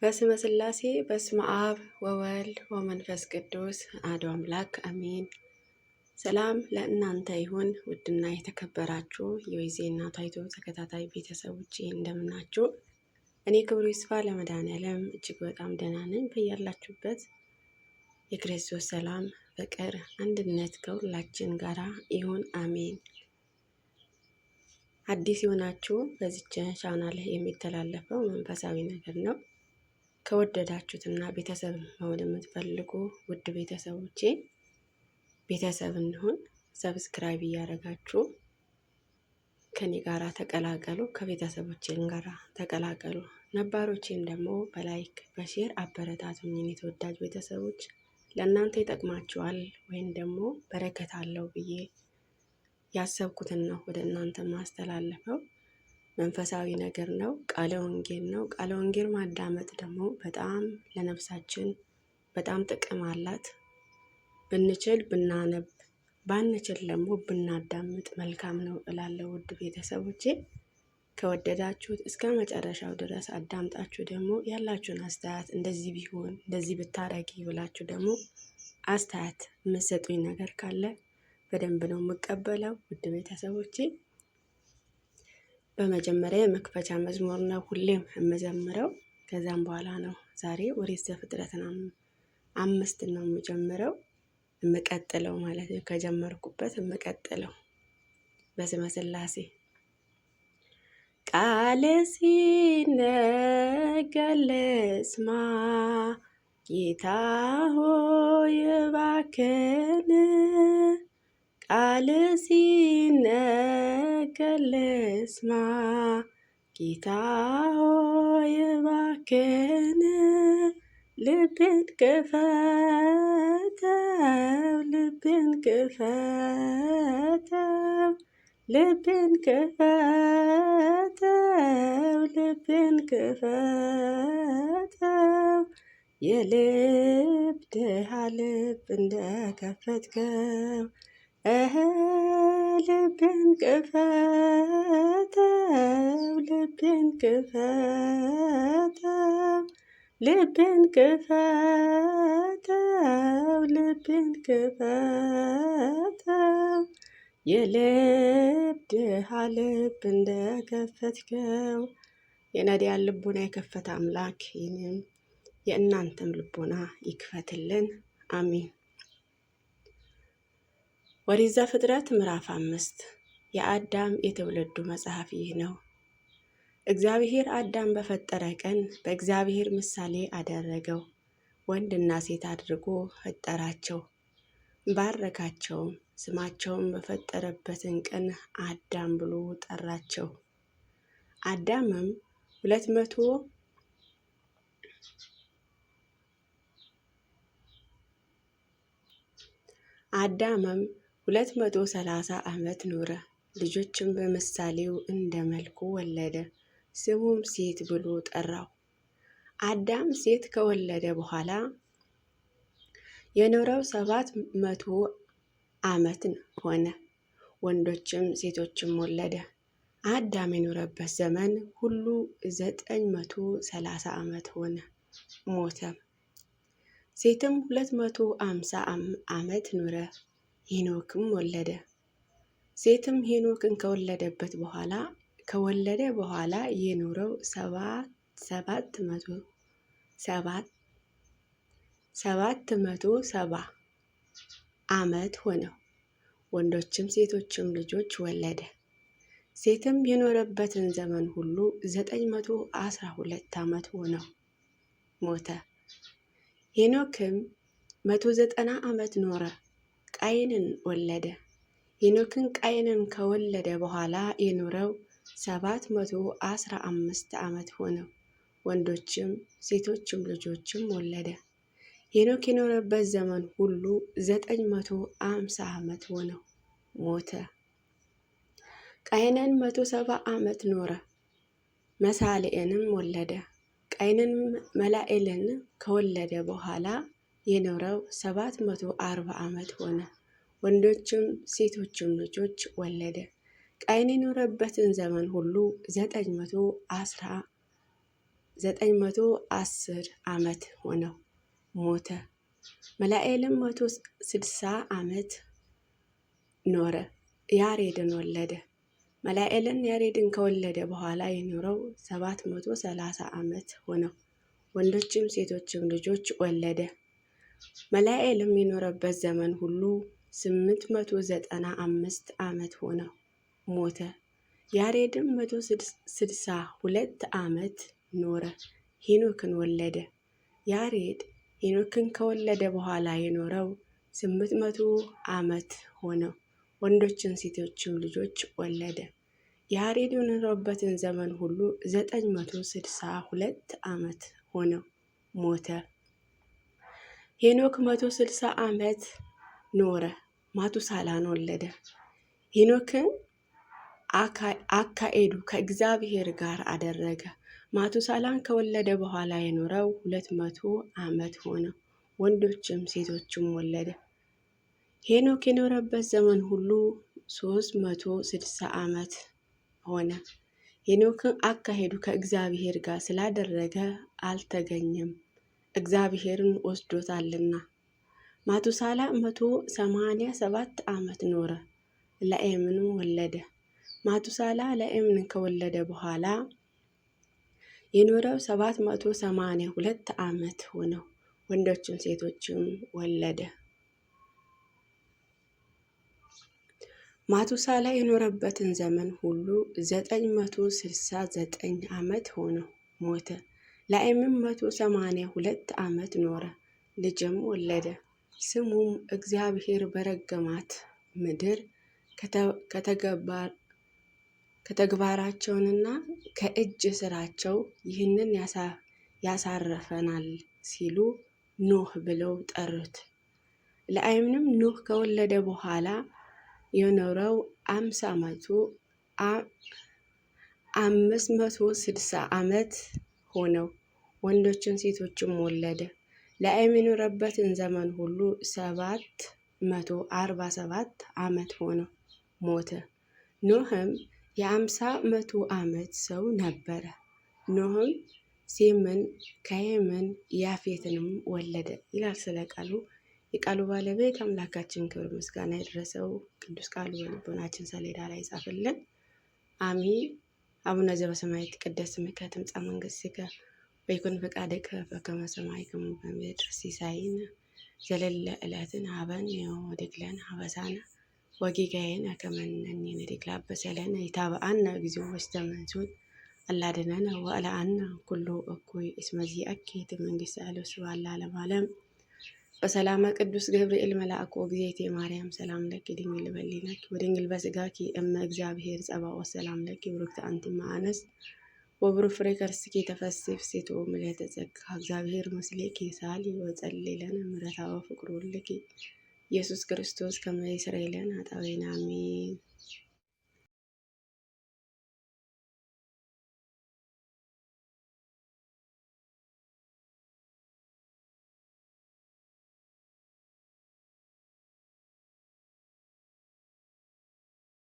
በስመ ሥላሴ በስመ አብ ወወልድ ወመንፈስ ቅዱስ አሐዱ አምላክ አሜን። ሰላም ለእናንተ ይሁን። ውድና የተከበራችሁ የወይዜ እናቷ ዩቲዩብ ተከታታይ ቤተሰቦቼ እንደምናችሁ? እኔ ክብሩ ይስፋ ለመድኃኔዓለም እጅግ በጣም ደህና ነኝ። በያላችሁበት የክርስቶስ ሰላም፣ ፍቅር፣ አንድነት ከሁላችን ጋራ ይሁን አሜን። አዲስ የሆናችሁ በዚች ቻናል የሚተላለፈው መንፈሳዊ ነገር ነው። ከወደዳችሁትና ቤተሰብ መሆን የምትፈልጉ ውድ ቤተሰቦቼ ቤተሰብ እንሁን። ሰብስክራይብ እያደረጋችሁ ከኔ ጋራ ተቀላቀሉ፣ ከቤተሰቦቼን ጋራ ተቀላቀሉ። ነባሮቼም ደግሞ በላይክ በሼር አበረታቱኝ። የኔ ተወዳጅ ቤተሰቦች ለእናንተ ይጠቅማችኋል ወይም ደግሞ በረከት አለው ብዬ ያሰብኩትን ነው ወደ እናንተ ማስተላለፈው። መንፈሳዊ ነገር ነው፣ ቃለ ወንጌል ነው። ቃለ ወንጌል ማዳመጥ ደግሞ በጣም ለነፍሳችን በጣም ጥቅም አላት። ብንችል ብናነብ፣ ባንችል ደግሞ ብናዳምጥ መልካም ነው እላለሁ። ውድ ቤተሰቦቼ ከወደዳችሁት እስከ መጨረሻው ድረስ አዳምጣችሁ ደግሞ ያላችሁን አስተያየት እንደዚህ ቢሆን እንደዚህ ብታረጊ ብላችሁ ደግሞ አስተያየት የምትሰጡኝ ነገር ካለ በደንብ ነው የምቀበለው። ውድ ቤተሰቦቼ በመጀመሪያ የመክፈቻ መዝሙር ነው ሁሌም የምዘምረው። ከዛም በኋላ ነው ዛሬ ኦሪት ዘፍጥረትን 5 ነው የምቀጥለው ማለት ነው። ከጀመርኩበት የምቀጥለው በስመ ሥላሴ። ቃል ሲነገር ልስማ ጌታ ሆይ እባክህን፣ ቃል ሲነገር ልስማ ጌታ ሆይ እባክህን፣ ልቤን ክፈተው ልቤን ክፈተው ልቤን ክፈተው ልቤን ክፈተው፣ የልብ ድሃ ልብ እንደከፈትከው ልቤን ክፈተው ልቤን ክፈተው ልቤን ክፈተው ልቤን ክፈተው፣ የልብ ድሃ ልብ እንደከፈትከው። የነዳያን ልቦና የከፈተ አምላክ ይህንም የእናንተም ልቦና ይክፈትልን አሜን። ኦሪት ዘፍጥረት ምዕራፍ 5 የአዳም የትውልዱ መጽሐፍ ይህ ነው። እግዚአብሔር አዳም በፈጠረ ቀን በእግዚአብሔር ምሳሌ አደረገው፣ ወንድና ሴት አድርጎ ፈጠራቸው፣ ባረካቸውም። ስማቸውን በፈጠረበትን ቀን አዳም ብሎ ጠራቸው። አዳምም 230 ዓመት ኖረ። ልጆችም በምሳሌው እንደ መልኩ ወለደ። ስሙም ሴት ብሎ ጠራው። አዳም ሴት ከወለደ በኋላ የኖረው 700 ዓመት ሆነ። ወንዶችም ሴቶችም ወለደ። አዳም የኖረበት ዘመን ሁሉ 930 ዓመት ሆነ፣ ሞተ። ሴትም 250 ዓመት ኖረ፣ ሄኖክም ወለደ። ሴትም ሄኖክን ከወለደ በኋላ የኖረው 770 ዓመት ሆነው። ወንዶችም ሴቶችም ልጆች ወለደ። ሴትም የኖረበትን ዘመን ሁሉ 912 ዓመት ሆነው፣ ሞተ። ሄኖክም 190 ዓመት ኖረ፣ ቃየንን ወለደ። ሄኖክን ቃየንን ከወለደ በኋላ የኖረው 715 ዓመት ሆነው፣ ወንዶችም ሴቶችም ልጆችም ወለደ። ሄኖክ የኖረበት ዘመን ሁሉ 950 ዓመት ሆነው፣ ሞተ። ቃየንን 170 ዓመት ኖረ፣ መሳልኤልንም ወለደ። ቃየንን መላኤልን ከወለደ በኋላ የኖረው 740 ዓመት ሆነ፣ ወንዶችም ሴቶችም ልጆች ወለደ። ቃየን የኖረበትን ዘመን ሁሉ 910 910 ዓመት ሆነው ሞተ። መላኤልም 160 ዓመት ኖረ፣ ያሬድን ወለደ። መላኤልን ያሬድን ከወለደ በኋላ የኖረው 730 ዓመት ሆነው ወንዶችም ሴቶችም ልጆች ወለደ። መላኤልም የኖረበት ዘመን ሁሉ 895 ዓመት ሆነው ሞተ። ያሬድም 162 ዓመት ኖረ፣ ሄኖክን ወለደ። ያሬድ ሄኖክን ከወለደ በኋላ የኖረው 800 ዓመት ሆነው ወንዶችን ሴቶችም ልጆች ወለደ። ያሬድ የኖረበትን ዘመን ሁሉ 962 ዓመት ሆነው ሞተ። ሄኖክ 160 ዓመት ኖረ፣ ማቱሳላን ወለደ። ሄኖክን አካሄዱ ከእግዚአብሔር ጋር አደረገ። ማቱሳላን ከወለደ በኋላ የኖረው 200 ዓመት ሆነው ወንዶችም ሴቶችም ወለደ። ሄኖክ የኖረበት ዘመን ሁሉ 360 ዓመት ሆነ። ሄኖክን አካሄዱ ከእግዚአብሔር ጋር ስላደረገ አልተገኘም፣ እግዚአብሔርን ወስዶታልና። ማቱሳላ 187 ዓመት ኖረ፣ ለኤምንም ወለደ። ማቱሳላ ለኤምን ከወለደ በኋላ የኖረው 782 ዓመት ሆነው ወንዶችም ሴቶችም ወለደ። ማቱሳላ የኖረበትን ዘመን ሁሉ 969 ዓመት ሆነው ሞተ። ላኤምም 182 ዓመት ኖረ፣ ልጅም ወለደ። ስሙም እግዚአብሔር በረገማት ምድር ከተግባራቸውንና ከእጅ ስራቸው ይህንን ያሳርፈናል ሲሉ ኖህ ብለው ጠሩት። ላኤምንም ኖህ ከወለደ በኋላ የኖረው 560 ዓመት ሆነው ወንዶችን ሴቶችም ወለደ። ላኤም የኖረበትን ዘመን ሁሉ 747 ዓመት ሆነው ሞተ። ኖህም የ50 ዓመት ሰው ነበረ። ኖህም ሴምን፣ ካየምን፣ ያፌትንም ወለደ ይላል ስለ ቃሉ። የቃሉ ባለቤት አምላካችን ክብር ምስጋና የደረሰው ቅዱስ ቃሉ በልቦናችን ሰሌዳ ላይ ጻፍልን። አሚን። አቡነ ዘበሰማያት ይትቀደስ ስምከ ትምጻእ መንግሥትከ ወይኩን ፈቃድከ በከመ በሰማይ ከማሁ በምድር ሲሳየነ ዘለለ ዕለትነ ሀበነ ዮም ወኅድግ ለነ አበሳነ ወጌጋየነ ከመ ንሕነኒ ንኅድግ ለአበሳለነ ኢታብአነ እግዚኦ ውስተ መንሱት አላ አድኅነነ ወአልዓነ ኩሉ እኩይ እስመ ዚአኪ መንግሥተ ኃይል ወስብሐት ለዓለመ ዓለም። በሰላመ ቅዱስ ገብርኤል መልአኩ እግዝእቴ ማርያም ሰላም ለኪ ድንግል በሊናኪ ወድንግል በሥጋኪ እመ እግዚአብሔር ጸባኦት ሰላም ለኪ ብሩክት አንቲ እም አንስት ወብሩክ ፍሬ ከርሥኪ ተፈሥሒ ፍሥሕት ምልዕተ ጸጋ እግዚአብሔር ምስሌኪ ሳሊ ወጸልይ ለነ ምሕረተ ወፍቅር ወልድኪ ኢየሱስ ክርስቶስ ከመ ይስረይ ለነ ኃጣውኢነ አሜን።